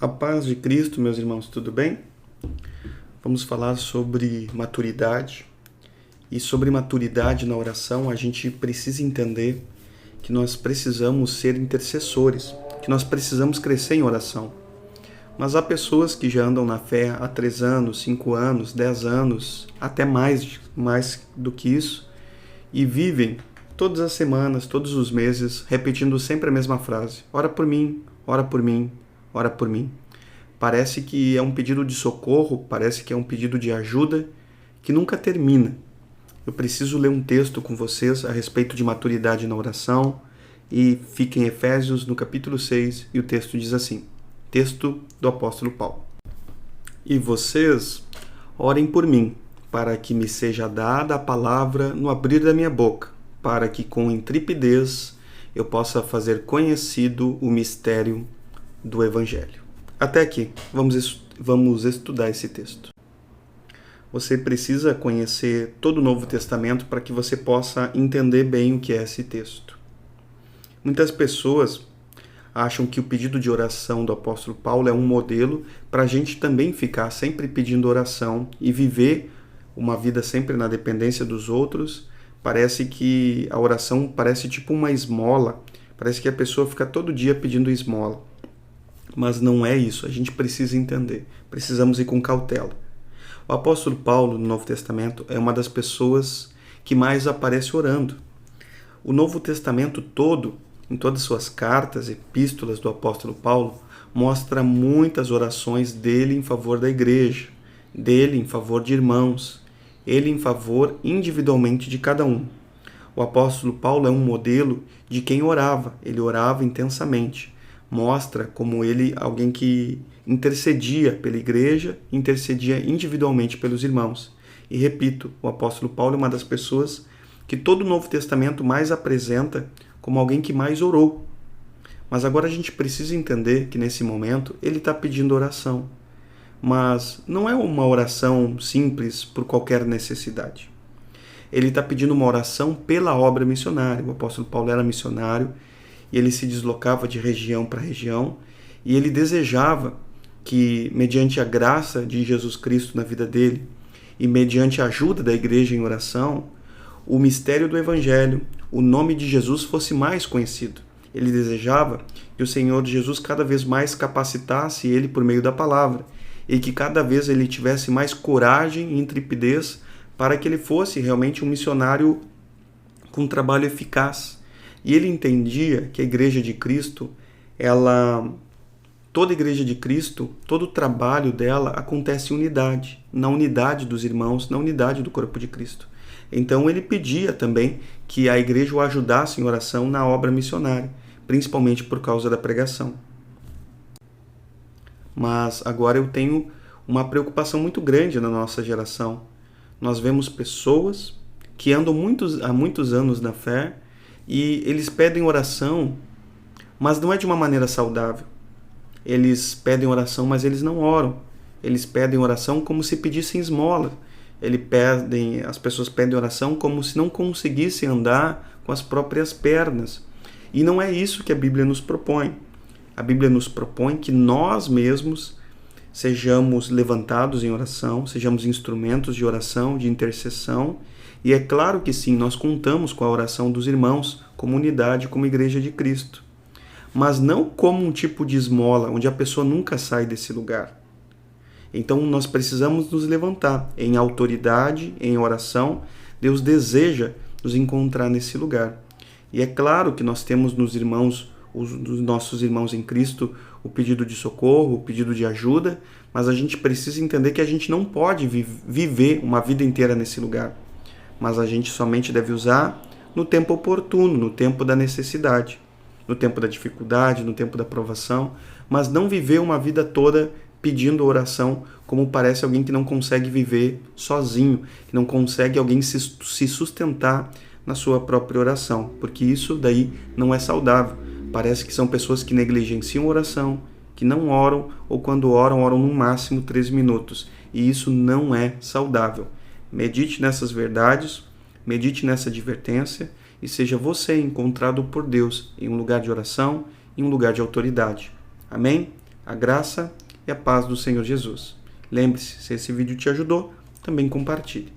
A paz de Cristo, meus irmãos, tudo bem? Vamos falar sobre maturidade. E sobre maturidade na oração, a gente precisa entender que nós precisamos ser intercessores, que nós precisamos crescer em oração. Mas há pessoas que já andam na fé há 3 anos, 5 anos, 10 anos, até mais do que isso, e vivem todas as semanas, todos os meses, repetindo sempre a mesma frase: ora por mim, ora por mim, ora por mim. Parece que é um pedido de socorro, parece que é um pedido de ajuda que nunca termina. Eu preciso ler um texto com vocês a respeito de maturidade na oração e fica em Efésios, no capítulo 6, e o texto diz assim, texto do apóstolo Paulo. E vocês orem por mim, para que me seja dada a palavra no abrir da minha boca, para que com intrepidez eu possa fazer conhecido o mistério do Evangelho. Até aqui, vamos estudar esse texto. Você precisa conhecer todo o Novo Testamento para que você possa entender bem o que é esse texto. Muitas pessoas acham que o pedido de oração do apóstolo Paulo é um modelo para a gente também ficar sempre pedindo oração e viver uma vida sempre na dependência dos outros. Parece que a oração parece tipo uma esmola, parece que a pessoa fica todo dia pedindo esmola. Mas não é isso, a gente precisa entender, precisamos ir com cautela. O apóstolo Paulo, no Novo Testamento, é uma das pessoas que mais aparece orando. O Novo Testamento todo, em todas as suas cartas, epístolas do apóstolo Paulo, mostra muitas orações dele em favor da igreja, dele em favor de irmãos, ele em favor individualmente de cada um. O apóstolo Paulo é um modelo de quem orava, ele orava intensamente. Mostra como ele, alguém que intercedia pela igreja, intercedia individualmente pelos irmãos. E repito, o apóstolo Paulo é uma das pessoas que todo o Novo Testamento mais apresenta como alguém que mais orou. Mas agora a gente precisa entender que nesse momento ele está pedindo oração. Mas não é uma oração simples por qualquer necessidade. Ele está pedindo uma oração pela obra missionária. O apóstolo Paulo era missionário, e ele se deslocava de região para região, e ele desejava que, mediante a graça de Jesus Cristo na vida dele, e mediante a ajuda da igreja em oração, o mistério do Evangelho, o nome de Jesus fosse mais conhecido. Ele desejava que o Senhor Jesus cada vez mais capacitasse ele por meio da palavra, e que cada vez ele tivesse mais coragem e intrepidez para que ele fosse realmente um missionário com um trabalho eficaz. E ele entendia que a Igreja de Cristo, toda a Igreja de Cristo, todo o trabalho dela acontece em unidade, na unidade dos irmãos, na unidade do corpo de Cristo. Então ele pedia também que a Igreja o ajudasse em oração na obra missionária, principalmente por causa da pregação. Mas agora eu tenho uma preocupação muito grande na nossa geração. Nós vemos pessoas que andam há muitos anos na fé, e eles pedem oração, mas não é de uma maneira saudável. Eles pedem oração, mas eles não oram. Eles pedem oração como se pedissem esmola. As pessoas pedem oração como se não conseguissem andar com as próprias pernas. E não é isso que a Bíblia nos propõe. A Bíblia nos propõe que nós mesmos sejamos levantados em oração, sejamos instrumentos de oração, de intercessão. E é claro que sim, nós contamos com a oração dos irmãos, como unidade, como Igreja de Cristo. Mas não como um tipo de esmola, onde a pessoa nunca sai desse lugar. Então nós precisamos nos levantar em autoridade, em oração. Deus deseja nos encontrar nesse lugar. E é claro que nós temos nos nossos irmãos em Cristo, o pedido de socorro, o pedido de ajuda, mas a gente precisa entender que a gente não pode viver uma vida inteira nesse lugar. Mas a gente somente deve usar no tempo oportuno, no tempo da necessidade, no tempo da dificuldade, no tempo da provação, mas não viver uma vida toda pedindo oração, como parece alguém que não consegue viver sozinho, que não consegue alguém se sustentar na sua própria oração, porque isso daí não é saudável. Parece que são pessoas que negligenciam a oração, que não oram, ou quando oram no máximo 3 minutos, e isso não é saudável. Medite nessas verdades, medite nessa advertência e seja você encontrado por Deus em um lugar de oração, em um lugar de autoridade. Amém? A graça e a paz do Senhor Jesus. Lembre-se, se esse vídeo te ajudou, também compartilhe.